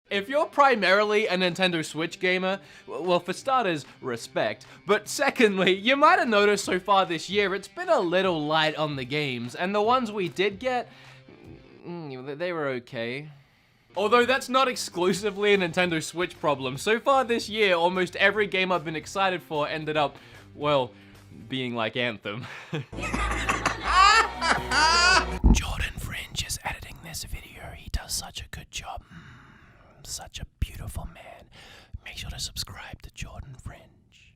If you're primarily a Nintendo Switch gamer, well, for starters, respect. But secondly, you might have noticed so far this year, it's been a little light on the games, and the ones we did get, they were okay. Although that's not exclusively a Nintendo Switch problem. So far this year, almost every game I've been excited for ended up, well, being like Anthem. Jordan Fringe is editing this video. He does such a good job. Such a beautiful man. Make sure to subscribe to Jordan Fringe.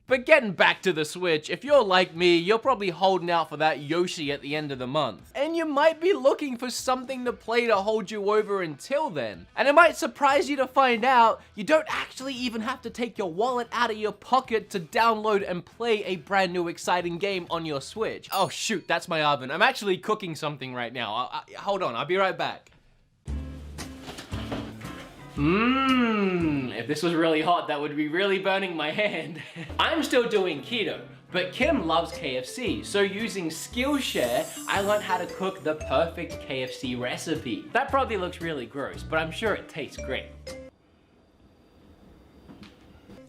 But getting back to the Switch, if you're like me, you're probably holding out for that Yoshi at the end of the month. And you might be looking for something to play to hold you over until then. And it might surprise you to find out you don't actually even have to take your wallet out of your pocket to download and play a brand new exciting game on your Switch. Oh shoot, that's my oven. I'm actually cooking something right now. Hold on, I'll be right back. If this was really hot, that would be really burning my hand. I'm still doing keto, but Kim loves KFC, so using Skillshare, I learned how to cook the perfect KFC recipe. That probably looks really gross, but I'm sure it tastes great.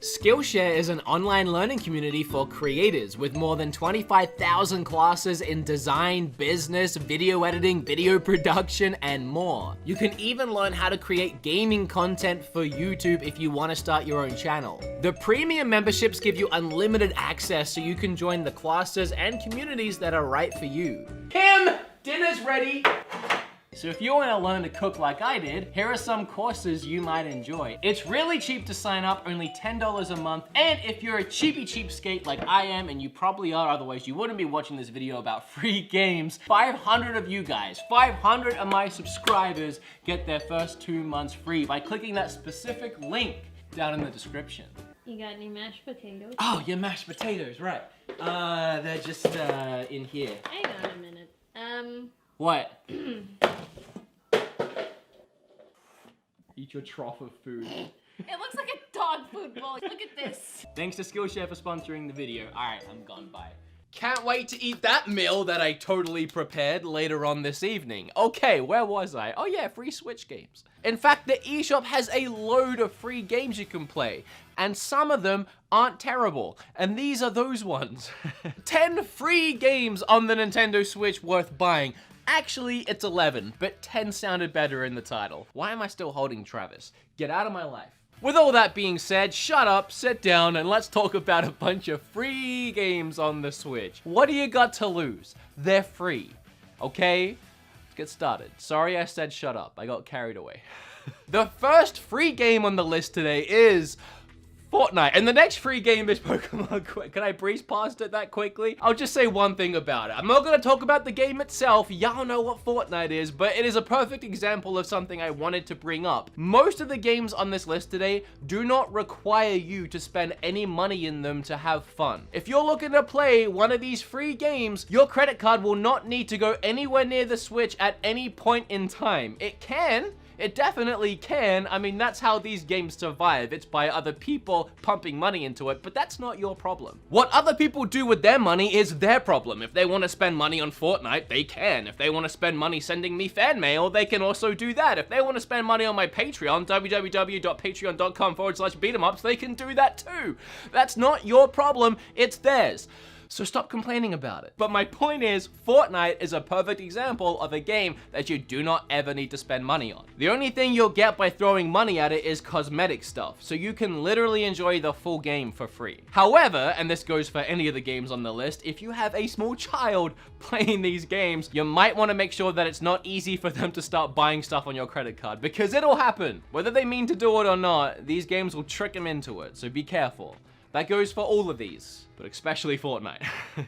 Skillshare is an online learning community for creators with more than 25,000 classes in design, business, video editing, video production, and more. You can even learn how to create gaming content for YouTube if you want to start your own channel. The premium memberships give you unlimited access so you can join the classes and communities that are right for you. Kim, dinner's ready! So if you want to learn to cook like I did, here are some courses you might enjoy. It's really cheap to sign up, only $10 a month, and if you're a cheapskate like I am, and you probably are, otherwise you wouldn't be watching this video about free games, 500 of you guys, 500 of my subscribers get their first 2 months free by clicking that specific link down in the description. You got any mashed potatoes? Oh, your mashed potatoes, right. They're just in here. Hang on a minute. What? Eat your trough of food. It looks like a dog food bowl. Look at this. Thanks to Skillshare for sponsoring the video. Alright, I'm gone, bye. Can't wait to eat that meal that I totally prepared later on this evening. Okay, where was I? Oh yeah, free Switch games. In fact, the eShop has a load of free games you can play, and some of them aren't terrible, and these are those ones. 10 free games on the Nintendo Switch worth buying. Actually, it's 11, but 10 sounded better in the title. Why am I still holding Travis? Get out of my life. With all that being said, shut up, sit down, and let's talk about a bunch of free games on the Switch. What do you got to lose? They're free, okay? Let's get started. Sorry I said shut up, I got carried away. The first free game on the list today is Fortnite, and the next free game is Pokemon Quest. Can I breeze past it that quickly? I'll just say one thing about it. I'm not gonna talk about the game itself. Y'all know what Fortnite is, but it is a perfect example of something I wanted to bring up. Most of the games on this list today do not require you to spend any money in them to have fun. If you're looking to play one of these free games, your credit card will not need to go anywhere near the Switch at any point in time. It can. It definitely can. I mean, that's how these games survive. It's by other people pumping money into it, but that's not your problem. What other people do with their money is their problem. If they want to spend money on Fortnite, they can. If they want to spend money sending me fan mail, they can also do that. If they want to spend money on my Patreon, www.patreon.com/beatemups, they can do that too. That's not your problem, it's theirs. So stop complaining about it. But my point is, Fortnite is a perfect example of a game that you do not ever need to spend money on. The only thing you'll get by throwing money at it is cosmetic stuff, so you can literally enjoy the full game for free. However, and this goes for any of the games on the list, if you have a small child playing these games, you might want to make sure that it's not easy for them to start buying stuff on your credit card, because it'll happen. Whether they mean to do it or not, these games will trick them into it, so be careful. That goes for all of these, but especially Fortnite.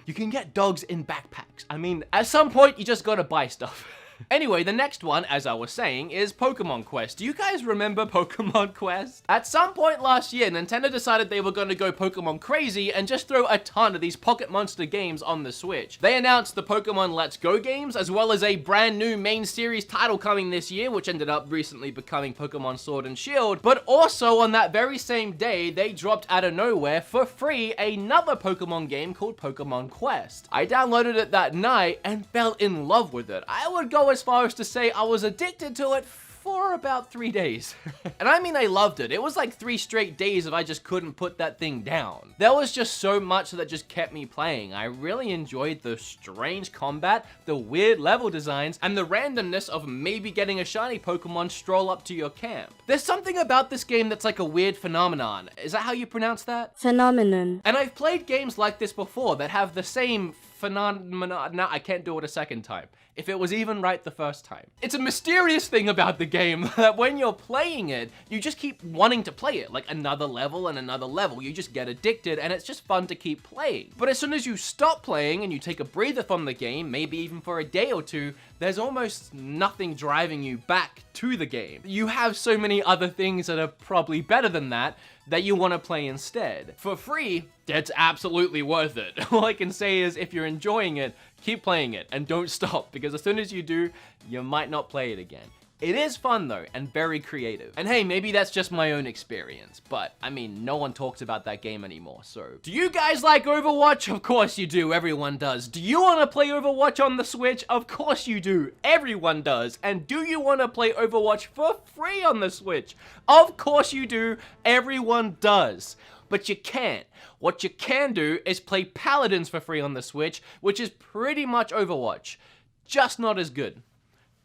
You can get dogs in backpacks. I mean, at some point, you just gotta buy stuff. Anyway, the next one, as I was saying, is Pokemon Quest. Do you guys remember Pokemon Quest? At some point last year, Nintendo decided they were going to go Pokemon crazy and just throw a ton of these Pocket Monster games on the Switch. They announced the Pokemon Let's Go games, as well as a brand new main series title coming this year, which ended up recently becoming Pokemon Sword and Shield. But also on that very same day, they dropped out of nowhere for free another Pokemon game called Pokemon Quest. I downloaded it that night and fell in love with it. I would go as far as to say I was addicted to it for about 3 days. And I mean, I loved it. It was like 3 straight days if I just couldn't put that thing down. There was just so much that just kept me playing. I really enjoyed the strange combat, the weird level designs, and the randomness of maybe getting a shiny Pokemon stroll up to your camp. There's something about this game that's like a weird phenomenon. Is that how you pronounce that? Phenomenon. And I've played games like this before that have the same phenomenon. No, I can't do it a second time. If it was even right the first time. It's a mysterious thing about the game that when you're playing it, you just keep wanting to play it, like another level and another level. You just get addicted and it's just fun to keep playing. But as soon as you stop playing and you take a breather from the game, maybe even for a day or two, there's almost nothing driving you back to the game. You have so many other things that are probably better than that you want to play instead. For free, it's absolutely worth it. All I can say is if you're enjoying it, keep playing it and don't stop, because as soon as you do, you might not play it again. It is fun though, and very creative. And hey, maybe that's just my own experience, but I mean, no one talks about that game anymore, so. Do you guys like Overwatch? Of course you do, everyone does. Do you want to play Overwatch on the Switch? Of course you do, everyone does. And do you want to play Overwatch for free on the Switch? Of course you do, everyone does. But you can't. What you can do is play Paladins for free on the Switch, which is pretty much Overwatch. Just not as good,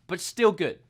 but still good.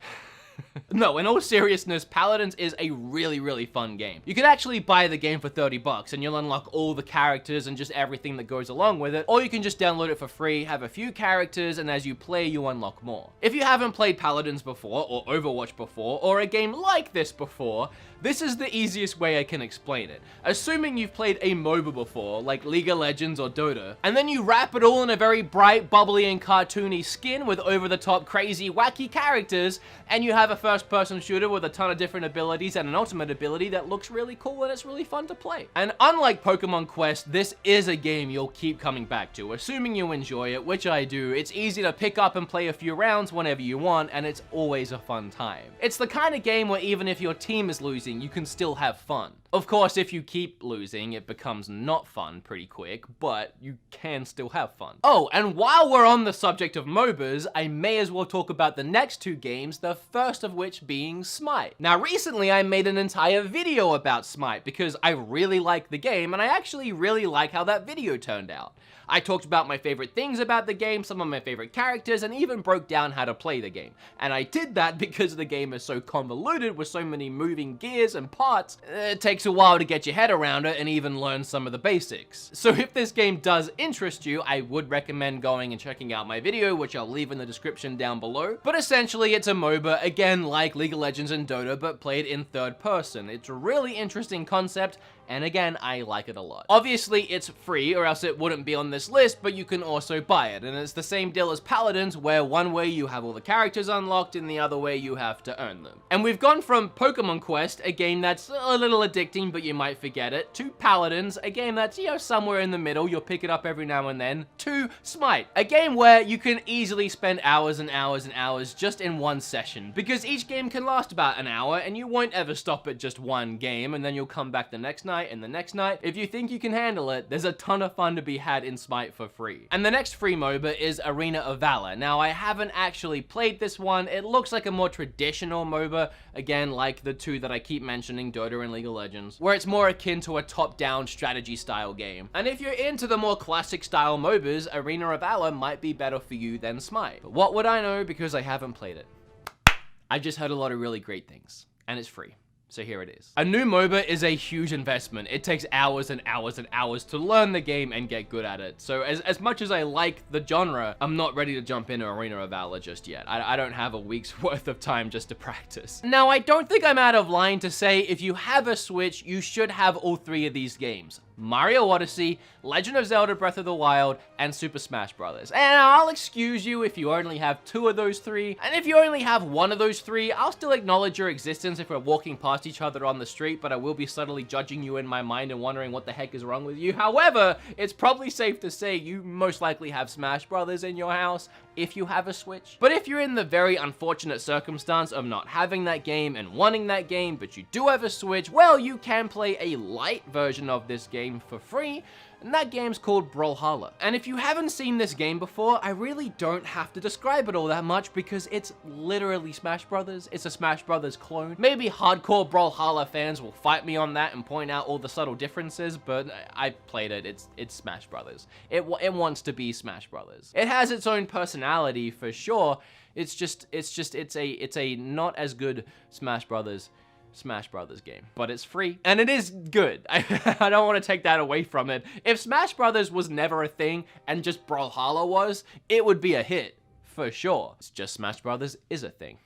No, in all seriousness, Paladins is a really, really fun game. You can actually buy the game for 30 bucks and you'll unlock all the characters and just everything that goes along with it, or you can just download it for free, have a few characters, and as you play, you unlock more. If you haven't played Paladins before, or Overwatch before, or a game like this before, this is the easiest way I can explain it. Assuming you've played a MOBA before, like League of Legends or Dota, and then you wrap it all in a very bright, bubbly, and cartoony skin with over-the-top, crazy, wacky characters, and you have a first-person shooter with a ton of different abilities and an ultimate ability that looks really cool and it's really fun to play. And unlike Pokemon Quest, this is a game you'll keep coming back to, assuming you enjoy it, which I do. It's easy to pick up and play a few rounds whenever you want, and it's always a fun time. It's the kind of game where even if your team is losing, you can still have fun. Of course, if you keep losing, it becomes not fun pretty quick, but you can still have fun. Oh, and while we're on the subject of MOBAs, I may as well talk about the next 2 games, the first of which being Smite. Now, recently I made an entire video about Smite because I really like the game, and I actually really like how that video turned out. I talked about my favorite things about the game, some of my favorite characters, and even broke down how to play the game. And I did that because the game is so convoluted with so many moving gears and parts, it takes a while to get your head around it and even learn some of the basics. So if this game does interest you, I would recommend going and checking out my video, which I'll leave in the description down below. But essentially, it's a MOBA, again like League of Legends and Dota, but played in third person. It's a really interesting concept, and again, I like it a lot. Obviously, it's free, or else it wouldn't be on this list, but you can also buy it, and it's the same deal as Paladins, where one way you have all the characters unlocked, and the other way you have to earn them. And we've gone from Pokemon Quest, a game that's a little addicting, but you might forget it, to Paladins, a game that's, you know, somewhere in the middle, you'll pick it up every now and then, to Smite, a game where you can easily spend hours and hours and hours just in one session, because each game can last about an hour, and you won't ever stop at just one game, and then you'll come back the next night, and the next night. If you think you can handle it, there's a ton of fun to be had in Smite for free. And the next free MOBA is Arena of Valor. Now, I haven't actually played this one. It looks like a more traditional MOBA, again, like the 2 that I keep mentioning, Dota and League of Legends, where it's more akin to a top-down strategy style game. And if you're into the more classic style MOBAs, Arena of Valor might be better for you than Smite. But what would I know because I haven't played it? I've just heard a lot of really great things, and it's free. So here it is. A new MOBA is a huge investment. It takes hours and hours and hours to learn the game and get good at it. So as much as I like the genre, I'm not ready to jump into Arena of Valor just yet. I don't have a week's worth of time just to practice. Now, I don't think I'm out of line to say if you have a Switch, you should have all 3 of these games. Mario Odyssey, Legend of Zelda Breath of the Wild, and Super Smash Bros. And I'll excuse you if you only have 2 of those 3, and if you only have 1 of those 3, I'll still acknowledge your existence if we're walking past each other on the street, but I will be subtly judging you in my mind and wondering what the heck is wrong with you. However, it's probably safe to say you most likely have Smash Bros. In your house, if you have a Switch. But if you're in the very unfortunate circumstance of not having that game and wanting that game, but you do have a Switch, well, you can play a light version of this game game for free, and that game's called Brawlhalla. And if you haven't seen this game before, I really don't have to describe it all that much because it's literally Smash Brothers. It's a Smash Brothers clone. Maybe hardcore Brawlhalla fans will fight me on that and point out all the subtle differences, but I played it. It's Smash Brothers. It wants to be Smash Brothers. It has its own personality for sure. It's a not as good Smash Brothers game, but it's free and it is good. I don't want to take that away from it. If Smash Brothers was never a thing and just Brawlhalla was, it would be a hit for sure. It's just Smash Brothers is a thing.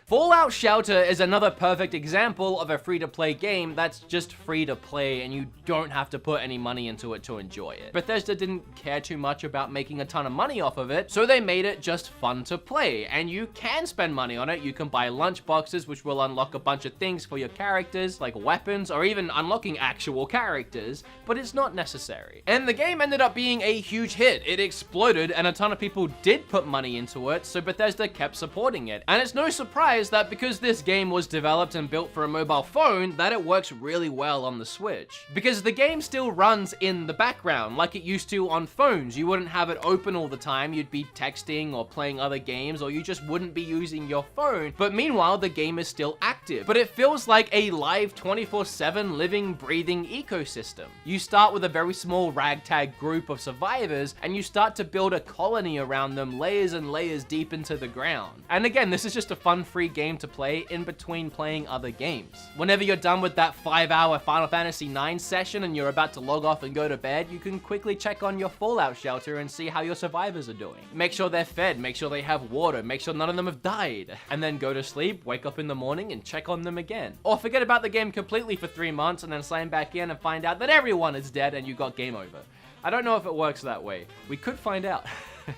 Fallout Shelter is another perfect example of a free-to-play game that's just free to play and you don't have to put any money into it to enjoy it. Bethesda didn't care too much about making a ton of money off of it, so they made it just fun to play, and you can spend money on it. You can buy lunch boxes, which will unlock a bunch of things for your characters, like weapons, or even unlocking actual characters, but it's not necessary. And the game ended up being a huge hit. It exploded, and a ton of people did put money into it, so Bethesda kept supporting it. And it's no surprise that because this game was developed and built for a mobile phone, that it works really well on the Switch. Because the game still runs in the background like it used to on phones. You wouldn't have it open all the time, you'd be texting or playing other games, or you just wouldn't be using your phone. But meanwhile, the game is still active. But it feels like a live 24/7 living, breathing ecosystem. You start with a very small ragtag group of survivors, and you start to build a colony around them, layers and layers deep into the ground. And again, this is just a fun, free game to play in between playing other games. Whenever you're done with that 5-hour Final Fantasy IX session and you're about to log off and go to bed, you can quickly check on your Fallout Shelter and see how your survivors are doing. Make sure they're fed, make sure they have water, make sure none of them have died, and then go to sleep, wake up in the morning, and check on them again. Or forget about the game completely for 3 months and then sign back in and find out that everyone is dead and you got game over. I don't know if it works that way. We could find out.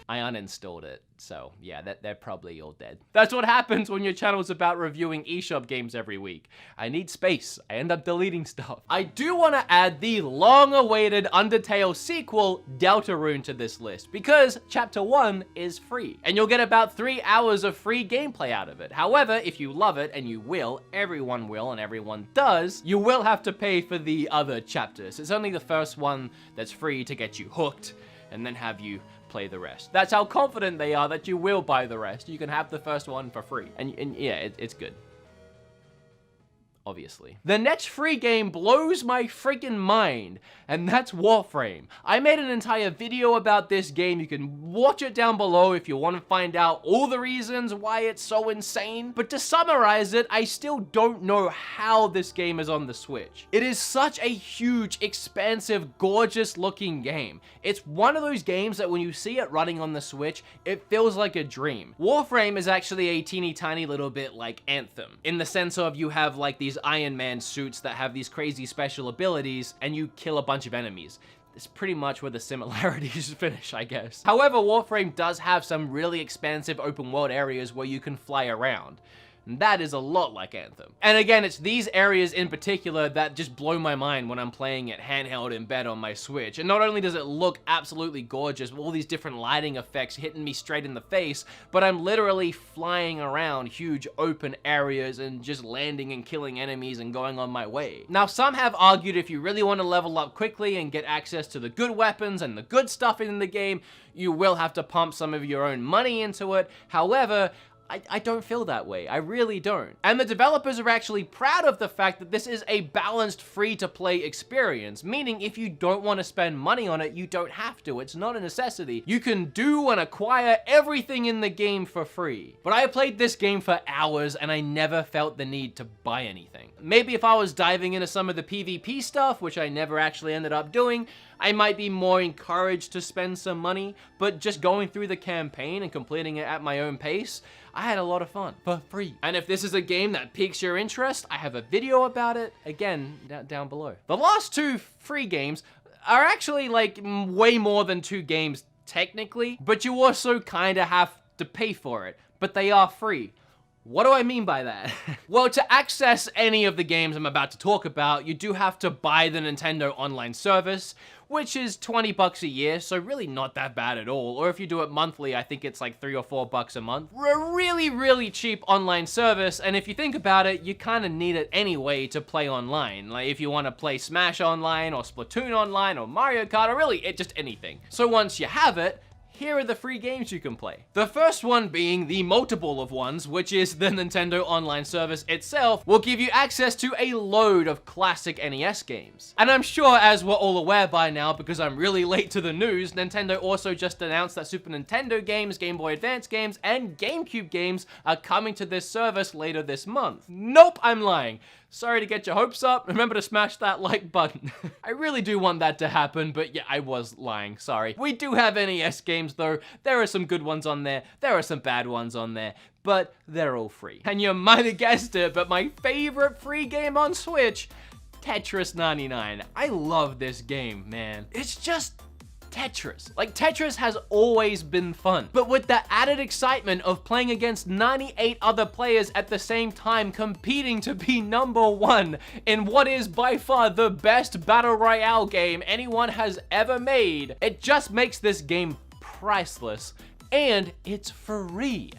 I uninstalled it, so yeah, they're probably all dead. That's what happens when your channel's about reviewing eShop games every week. I need space. I end up deleting stuff. I do want to add the long-awaited Undertale sequel, Deltarune, to this list, because Chapter 1 is free, and you'll get about 3 hours of free gameplay out of it. However, if you love it, and you will, everyone will, and everyone does, you will have to pay for the other chapters. It's only the first one that's free to get you hooked, and then have you play the rest. That's how confident they are that you will buy the rest. You can have the first one for free. And yeah, it's good. Obviously. The next free game blows my freaking mind, and that's Warframe. I made an entire video about this game. You can watch it down below if you want to find out all the reasons why it's so insane. But to summarize it, I still don't know how this game is on the Switch. It is such a huge, expansive, gorgeous looking game. It's one of those games that when you see it running on the Switch, it feels like a dream. Warframe is actually a teeny tiny little bit like Anthem, in the sense of you have like these Iron Man suits that have these crazy special abilities, and you kill a bunch of enemies. It's pretty much where the similarities finish, I guess. However, Warframe does have some really expansive open world areas where you can fly around. And that is a lot like Anthem. And again, it's these areas in particular that just blow my mind when I'm playing it handheld in bed on my Switch. And not only does it look absolutely gorgeous with all these different lighting effects hitting me straight in the face, but I'm literally flying around huge open areas and just landing and killing enemies and going on my way. Now, some have argued if you really want to level up quickly and get access to the good weapons and the good stuff in the game, you will have to pump some of your own money into it. However, I don't feel that way. I really don't. And the developers are actually proud of the fact that this is a balanced free-to-play experience, meaning if you don't want to spend money on it, you don't have to. It's not a necessity. You can do and acquire everything in the game for free. But I played this game for hours and I never felt the need to buy anything. Maybe if I was diving into some of the PvP stuff, which I never actually ended up doing, I might be more encouraged to spend some money, but just going through the campaign and completing it at my own pace, I had a lot of fun for free. And if this is a game that piques your interest, I have a video about it, again, down below. The last 2 free games are actually like way more than 2 games technically, but you also kind of have to pay for it, but they are free. What do I mean by that? Well, to access any of the games I'm about to talk about, you do have to buy the Nintendo Online service, which is 20 bucks a year, so really not that bad at all. Or if you do it monthly, I think it's like 3 or 4 bucks a month. A really, really cheap online service, and if you think about it, you kind of need it anyway to play online. Like if you want to play Smash Online, or Splatoon Online, or Mario Kart, or really just anything. So once you have it, here are the free games you can play. The first one being the multiple of ones, which is the Nintendo Online service itself, will give you access to a load of classic NES games. And I'm sure, as we're all aware by now, because I'm really late to the news, Nintendo also just announced that Super Nintendo games, Game Boy Advance games, and GameCube games are coming to this service later this month. Nope, I'm lying. Sorry to get your hopes up. Remember to smash that like button. I really do want that to happen, but yeah, I was lying, sorry. We do have NES games though. There are some good ones on there. There are some bad ones on there, but they're all free. And you might have guessed it, but my favorite free game on Switch, Tetris 99. I love this game, man. It's just Tetris. Like, Tetris has always been fun, but with the added excitement of playing against 98 other players at the same time, competing to be #1 in what is by far the best battle royale game anyone has ever made, it just makes this game priceless, and it's free.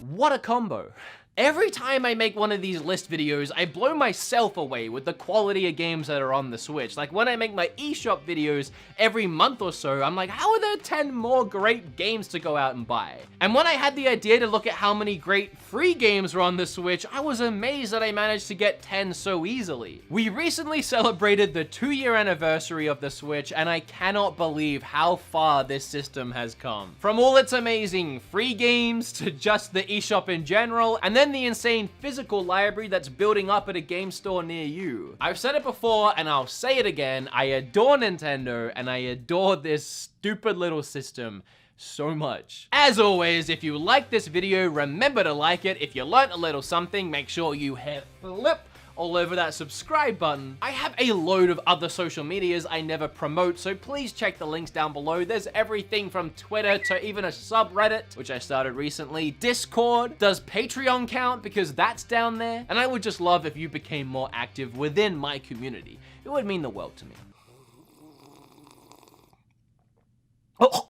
What a combo. Every time I make one of these list videos, I blow myself away with the quality of games that are on the Switch. Like when I make my eShop videos every month or so, I'm like, how are there 10 more great games to go out and buy? And when I had the idea to look at how many great free games were on the Switch, I was amazed that I managed to get 10 so easily. We recently celebrated the 2-year anniversary of the Switch, and I cannot believe how far this system has come. From all its amazing free games to just the eShop in general, and then the insane physical library that's building up at a game store near you. I've said it before and I'll say it again, I adore Nintendo and I adore this stupid little system so much. As always, if you like this video, remember to like it. If you learned a little something, make sure you hit flip all over that subscribe button. I have a load of other social medias I never promote, so please check the links down below. There's everything from Twitter to even a subreddit, which I started recently. Discord. Does Patreon count? Because that's down there. And I would just love if you became more active within my community. It would mean the world to me. Oh.